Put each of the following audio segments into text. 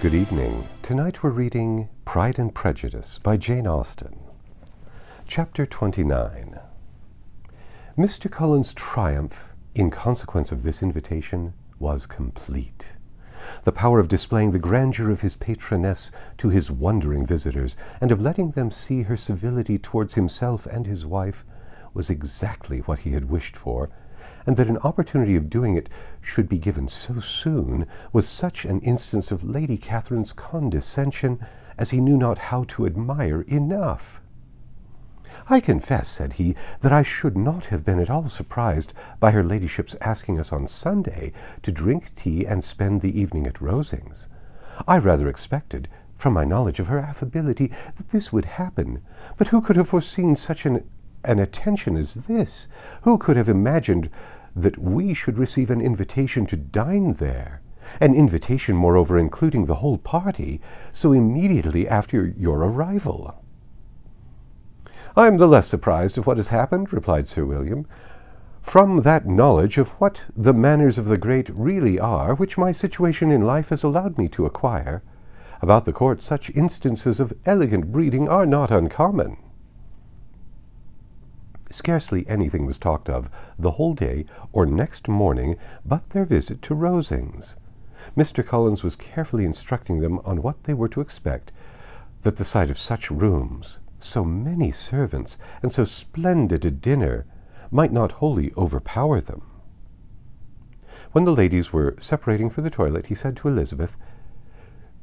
Good evening. Tonight we're reading Pride and Prejudice by Jane Austen. Chapter 29. Mr. Cullen's triumph, in consequence of this invitation, was complete. The power of displaying the grandeur of his patroness to his wondering visitors, and of letting them see her civility towards himself and his wife, was exactly what he had wished for, and that an opportunity of doing it should be given so soon was such an instance of Lady Catherine's condescension as he knew not how to admire enough. "I confess," said he, "that I should not have been at all surprised by her ladyship's asking us on Sunday to drink tea and spend the evening at Rosings. I rather expected, from my knowledge of her affability, that this would happen. But who could have foreseen such an attention as this? Who could have imagined that we should receive an invitation to dine there, an invitation, moreover, including the whole party, so immediately after your arrival?" "I am the less surprised of what has happened," replied Sir William, "from that knowledge of what the manners of the great really are, which my situation in life has allowed me to acquire. About the court, such instances of elegant breeding are not uncommon." Scarcely anything was talked of the whole day or next morning but their visit to Rosings. Mr. Collins was carefully instructing them on what they were to expect, that the sight of such rooms, so many servants, and so splendid a dinner might not wholly overpower them. When the ladies were separating for the toilet, he said to Elizabeth,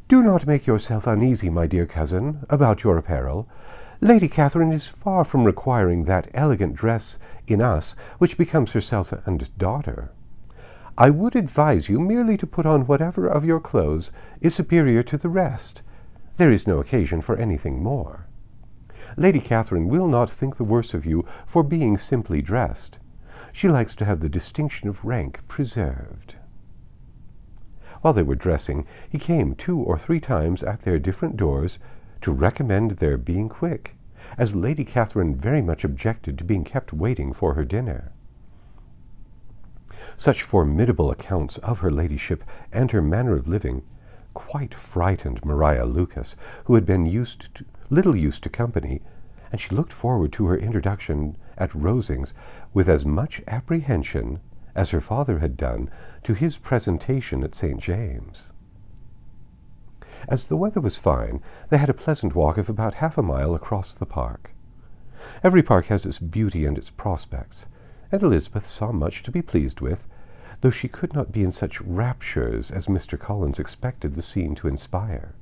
"Do not make yourself uneasy, my dear cousin, about your apparel. Lady Catherine is far from requiring that elegant dress in us which becomes herself and daughter. I would advise you merely to put on whatever of your clothes is superior to the rest. There is no occasion for anything more. Lady Catherine will not think the worse of you for being simply dressed. She likes to have the distinction of rank preserved." While they were dressing, he came 2 or 3 times at their different doors to recommend their being quick, as Lady Catherine very much objected to being kept waiting for her dinner. Such formidable accounts of her ladyship and her manner of living quite frightened Maria Lucas, who had been little used to company, and she looked forward to her introduction at Rosings with as much apprehension as her father had done to his presentation at St. James. As the weather was fine, they had a pleasant walk of about half a mile across the park. Every park has its beauty and its prospects, and Elizabeth saw much to be pleased with, though she could not be in such raptures as Mr. Collins expected the scene to inspire,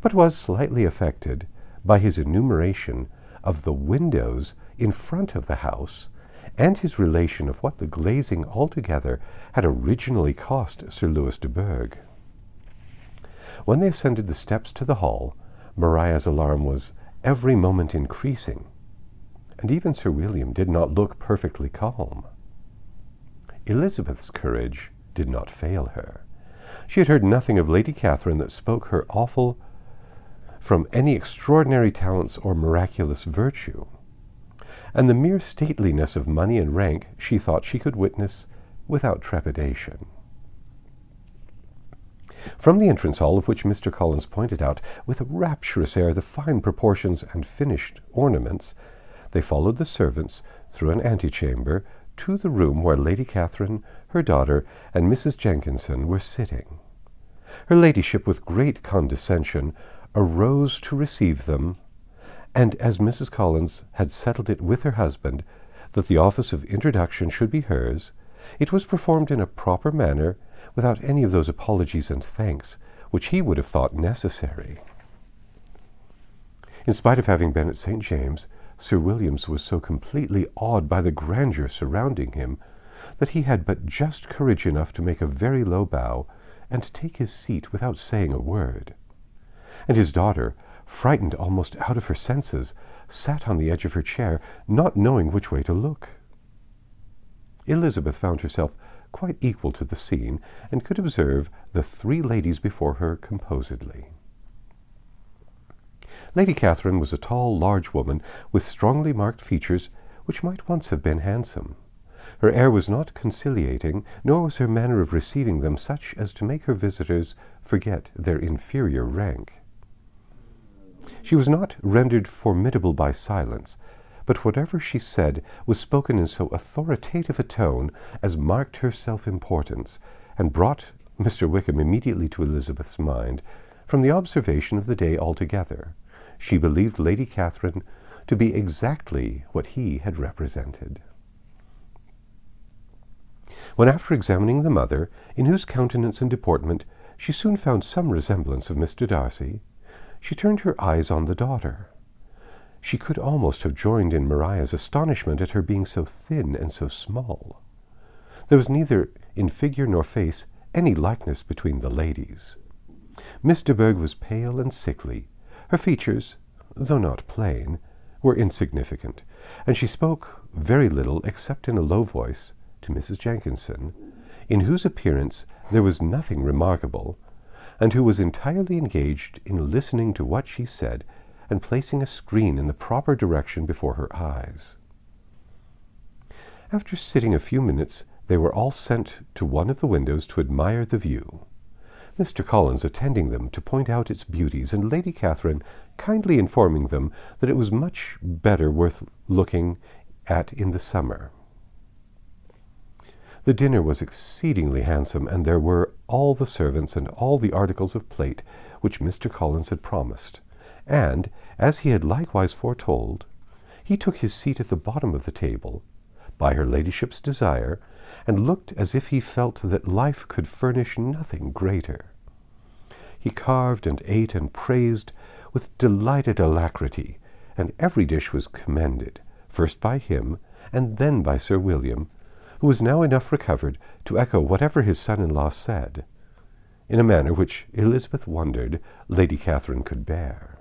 but was slightly affected by his enumeration of the windows in front of the house, and his relation of what the glazing altogether had originally cost Sir Louis de Bourgh. When they ascended the steps to the hall, Maria's alarm was every moment increasing, and even Sir William did not look perfectly calm. Elizabeth's courage did not fail her. She had heard nothing of Lady Catherine that spoke her awful from any extraordinary talents or miraculous virtue, and the mere stateliness of money and rank she thought she could witness without trepidation. From the entrance hall, of which Mr. Collins pointed out with a rapturous air the fine proportions and finished ornaments, they followed the servants through an antechamber to the room where Lady Catherine, her daughter, and Mrs. Jenkinson were sitting. Her ladyship, with great condescension, arose to receive them, and as Mrs. Collins had settled it with her husband that the office of introduction should be hers, it was performed in a proper manner, without any of those apologies and thanks which he would have thought necessary. In spite of having been at St. James, Sir Williams was so completely awed by the grandeur surrounding him that he had but just courage enough to make a very low bow and take his seat without saying a word. And his daughter, frightened almost out of her senses, sat on the edge of her chair, not knowing which way to look. Elizabeth found herself quite equal to the scene, and could observe the 3 ladies before her composedly. Lady Catherine was a tall, large woman with strongly marked features which might once have been handsome. Her air was not conciliating, nor was her manner of receiving them such as to make her visitors forget their inferior rank. She was not rendered formidable by silence, but whatever she said was spoken in so authoritative a tone as marked her self-importance, and brought Mr. Wickham immediately to Elizabeth's mind, from the observation of the day altogether. She believed Lady Catherine to be exactly what he had represented. When, after examining the mother, in whose countenance and deportment she soon found some resemblance of Mr. Darcy, she turned her eyes on the daughter, she could almost have joined in Maria's astonishment at her being so thin and so small. There was neither in figure nor face any likeness between the ladies. Miss de Bourgh was pale and sickly. Her features, though not plain, were insignificant, and she spoke very little except in a low voice to Mrs. Jenkinson, in whose appearance there was nothing remarkable, and who was entirely engaged in listening to what she said and placing a screen in the proper direction before her eyes. After sitting a few minutes, they were all sent to one of the windows to admire the view, Mr. Collins attending them to point out its beauties, and Lady Catherine kindly informing them that it was much better worth looking at in the summer. The dinner was exceedingly handsome, and there were all the servants and all the articles of plate which Mr. Collins had promised, and, as he had likewise foretold, he took his seat at the bottom of the table, by her ladyship's desire, and looked as if he felt that life could furnish nothing greater. He carved and ate and praised with delighted alacrity, and every dish was commended, first by him, and then by Sir William, who was now enough recovered to echo whatever his son-in-law said, in a manner which Elizabeth wondered Lady Catherine could bear.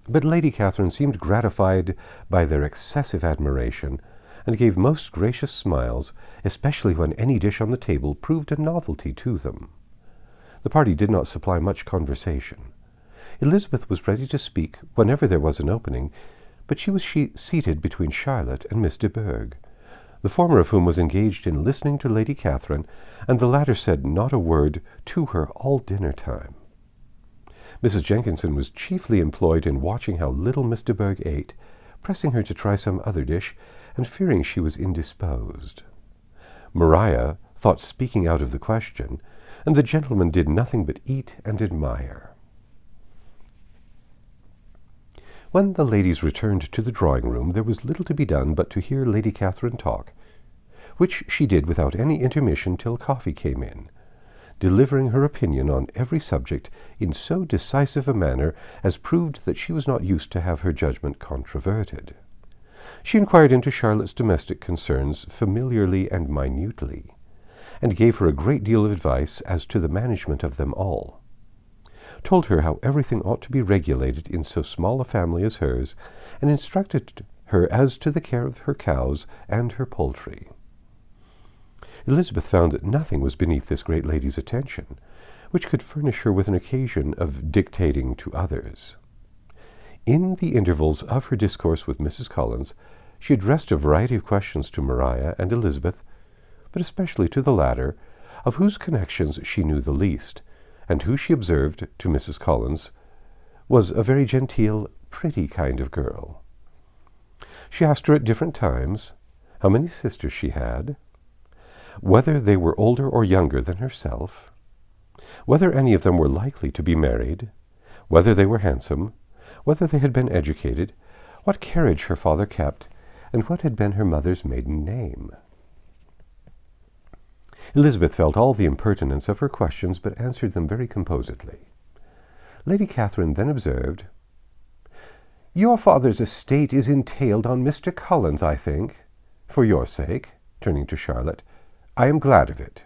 But Lady Catherine seemed gratified by their excessive admiration, and gave most gracious smiles, especially when any dish on the table proved a novelty to them. The party did not supply much conversation. Elizabeth was ready to speak whenever there was an opening, but she was seated between Charlotte and Miss de Bourgh, the former of whom was engaged in listening to Lady Catherine, and the latter said not a word to her all dinner-time. Mrs. Jenkinson was chiefly employed in watching how little Miss de Bourgh ate, pressing her to try some other dish, and fearing she was indisposed. Maria thought speaking out of the question, and the gentlemen did nothing but eat and admire. When the ladies returned to the drawing-room, there was little to be done but to hear Lady Catherine talk, which she did without any intermission till coffee came in, delivering her opinion on every subject in so decisive a manner as proved that she was not used to have her judgment controverted. She inquired into Charlotte's domestic concerns familiarly and minutely, and gave her a great deal of advice as to the management of them all, told her how everything ought to be regulated in so small a family as hers, and instructed her as to the care of her cows and her poultry. Elizabeth found that nothing was beneath this great lady's attention, which could furnish her with an occasion of dictating to others. In the intervals of her discourse with Mrs. Collins, she addressed a variety of questions to Maria and Elizabeth, but especially to the latter, of whose connections she knew the least, and who she observed, to Mrs. Collins, was a very genteel, pretty kind of girl. She asked her at different times how many sisters she had, whether they were older or younger than herself, whether any of them were likely to be married, whether they were handsome, whether they had been educated, what carriage her father kept, and what had been her mother's maiden name. Elizabeth felt all the impertinence of her questions, but answered them very composedly. Lady Catherine then observed, "Your father's estate is entailed on Mr. Collins, I think. For your sake," turning to Charlotte, "I am glad of it.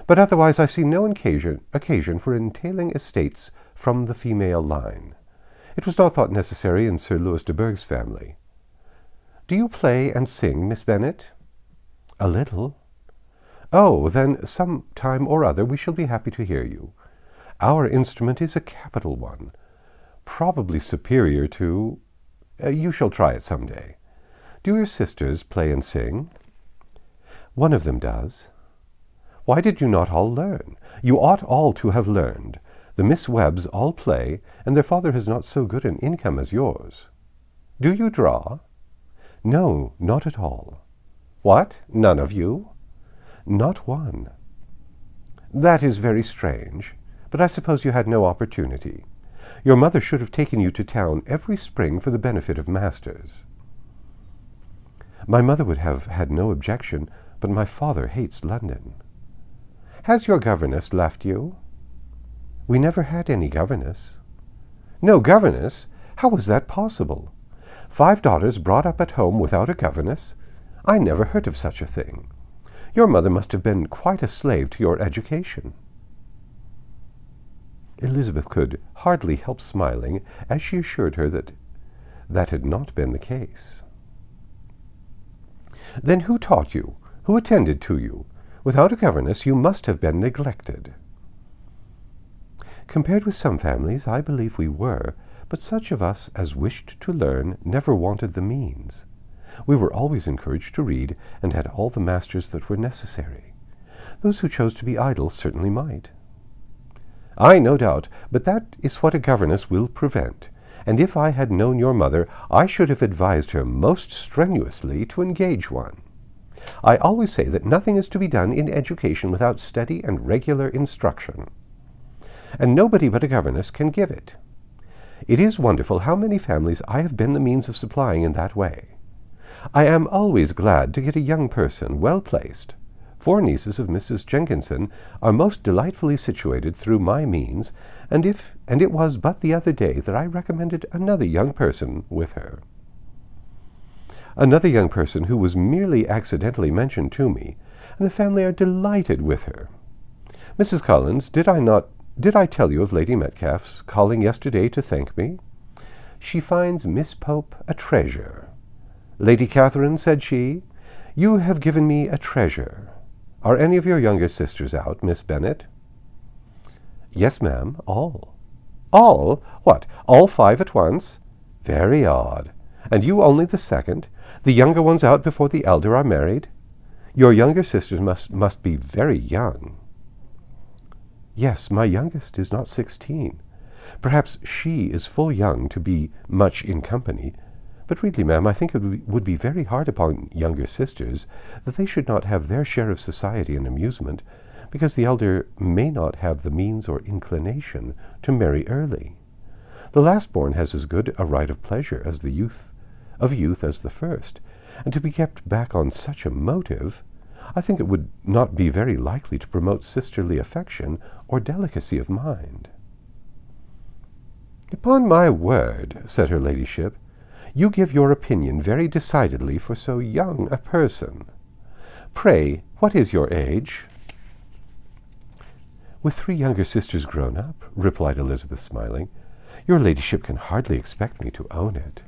But otherwise I see no occasion for entailing estates from the female line. It was not thought necessary in Sir Louis de Bourgh's family. Do you play and sing, Miss Bennet?" "A little." "Oh, then some time or other we shall be happy to hear you. Our instrument is a capital one, probably superior to— you shall try it some day. Do your sisters play and sing? One of them does. Why did you not all learn? You ought all to have learned. The Miss Webbs all play, and their father has not so good an income as yours. Do you draw? No, not at all. What? None of you? Not one. That is very strange, but I suppose you had no opportunity. Your mother should have taken you to town every spring for the benefit of masters. My mother would have had no objection, but my father hates London. Has your governess left you? We never had any governess. No governess? How was that possible? 5 daughters brought up at home without a governess? I never heard of such a thing. Your mother must have been quite a slave to your education. Elizabeth could hardly help smiling as she assured her that that had not been the case. Then who taught you? Who attended to you? Without a governess, you must have been neglected. Compared with some families, I believe we were, but such of us as wished to learn never wanted the means. We were always encouraged to read, and had all the masters that were necessary. Those who chose to be idle certainly might. Ay, no doubt, but that is what a governess will prevent, and if I had known your mother, I should have advised her most strenuously to engage one. I always say that nothing is to be done in education without steady and regular instruction, and nobody but a governess can give it. It is wonderful how many families I have been the means of supplying in that way. I am always glad to get a young person well placed. 4 nieces of Mrs. Jenkinson are most delightfully situated through my means, and it was but the other day that I recommended another young person with her. Another young person who was merely accidentally mentioned to me, and the family are delighted with her. Mrs. Collins, did I tell you of Lady Metcalfe's calling yesterday to thank me? She finds Miss Pope a treasure. Lady Catherine, said she, you have given me a treasure. Are any of your younger sisters out, Miss Bennet? Yes, ma'am, all. All? What, all 5 at once? Very odd. And you only the second? The younger ones out before the elder are married? Your younger sisters must be very young. Yes, my youngest is not 16. Perhaps she is full young to be much in company, but really, ma'am, I think it would be very hard upon younger sisters that they should not have their share of society and amusement, because the elder may not have the means or inclination to marry early. The last-born has as good a right of pleasure as the youth as the first, and to be kept back on such a motive, I think it would not be very likely to promote sisterly affection or delicacy of mind. Upon my word, said her ladyship, you give your opinion very decidedly for so young a person. Pray, what is your age? With 3 younger sisters grown up, replied Elizabeth, smiling, your ladyship can hardly expect me to own it.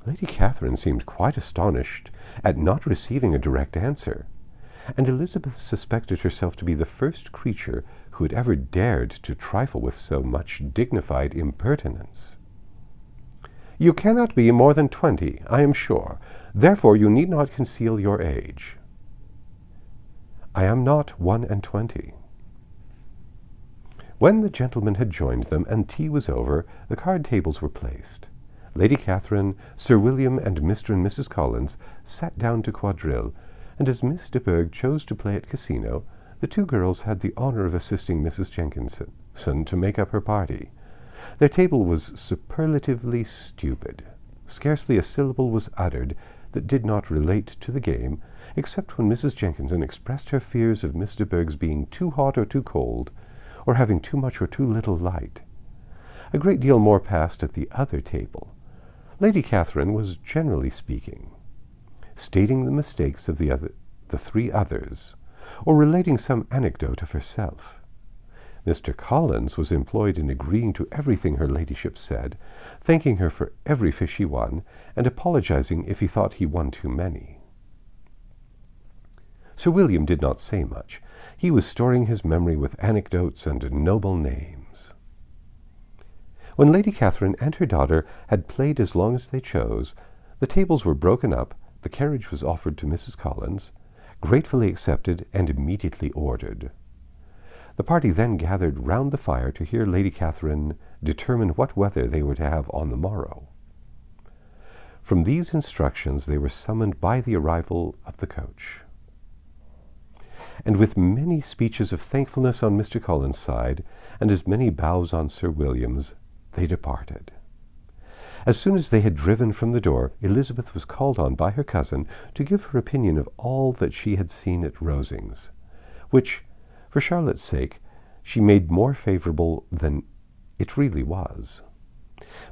Lady Catherine seemed quite astonished at not receiving a direct answer, and Elizabeth suspected herself to be the first creature who had ever dared to trifle with so much dignified impertinence. You cannot be more than 20, I am sure. Therefore you need not conceal your age. I am not 21. When the gentlemen had joined them and tea was over, the card tables were placed. Lady Catherine, Sir William, and Mr. and Mrs. Collins sat down to quadrille, and as Miss de Bourgh chose to play at casino, the 2 girls had the honor of assisting Mrs. Jenkinson to make up her party. Their table was superlatively stupid. Scarcely a syllable was uttered that did not relate to the game, except when Mrs. Jenkinson expressed her fears of Miss de Bourgh's being too hot or too cold, or having too much or too little light. A great deal more passed at the other table. Lady Catherine was generally speaking, stating the mistakes of the 3 others, or relating some anecdote of herself. Mr. Collins was employed in agreeing to everything her ladyship said, thanking her for every fish he won, and apologizing if he thought he won too many. Sir William did not say much. He was storing his memory with anecdotes and noble names. When Lady Catherine and her daughter had played as long as they chose, the tables were broken up, the carriage was offered to Mrs. Collins, gratefully accepted, and immediately ordered. The party then gathered round the fire to hear Lady Catherine determine what weather they were to have on the morrow. From these instructions they were summoned by the arrival of the coach. And with many speeches of thankfulness on Mr. Collins' side, and as many bows on Sir William's, they departed. As soon as they had driven from the door, Elizabeth was called on by her cousin to give her opinion of all that she had seen at Rosings, which, for Charlotte's sake, she made more favourable than it really was.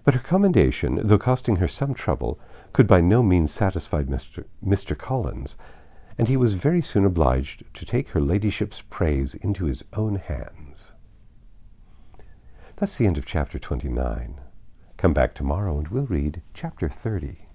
But her commendation, though costing her some trouble, could by no means satisfy Mr. Collins, and he was very soon obliged to take her ladyship's praise into his own hands. That's the end of chapter 29. Come back tomorrow and we'll read chapter 30.